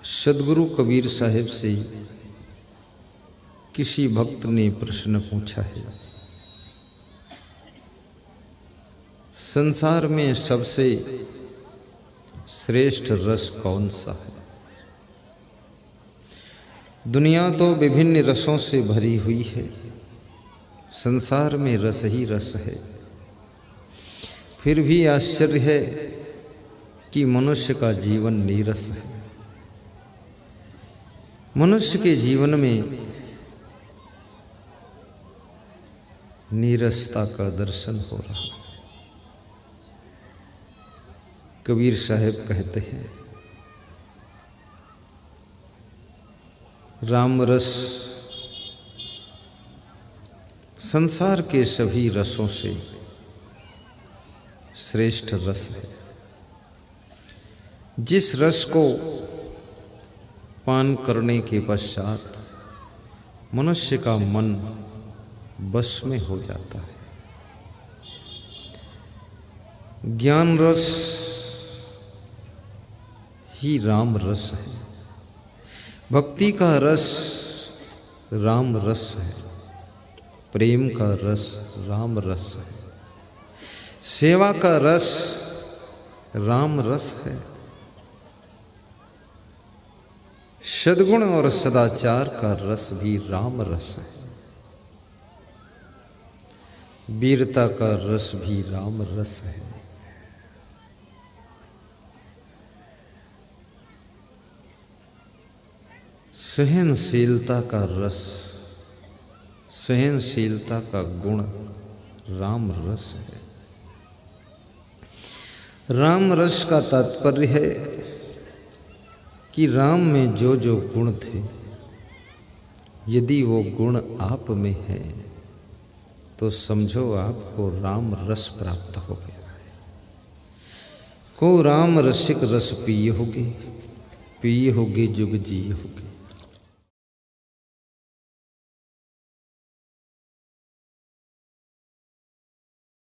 सद्गुरु कबीर साहिब से किसी भक्त ने प्रश्न पूछा है, संसार में सबसे श्रेष्ठ रस कौन सा है? दुनिया तो विभिन्न रसों से भरी हुई है, संसार में रस ही रस है। फिर भी आश्चर्य है कि मनुष्य का जीवन नीरस है। मनुष्य के जीवन में नीरसता का दर्शन हो रहा है। कबीर साहब कहते हैं, राम रस संसार के सभी रसों से श्रेष्ठ रस है। जिस रस को पान करने के पश्चात मनुष्य का मन बस में हो जाता है। ज्ञान रस ही राम रस है। भक्ति का रस राम रस है। प्रेम का रस राम रस है। सेवा का रस राम रस है। सद्गुण और सदाचार का रस भी राम रस है। वीरता का रस भी राम रस है। सहनशीलता का रस, सहनशीलता का गुण राम रस है। राम रस का तात्पर्य है कि राम में जो जो गुण थे, यदि वो गुण आप में है तो समझो आपको राम रस प्राप्त हो गया है। को राम रसिक रस पिए होगे जुग जिए होगे।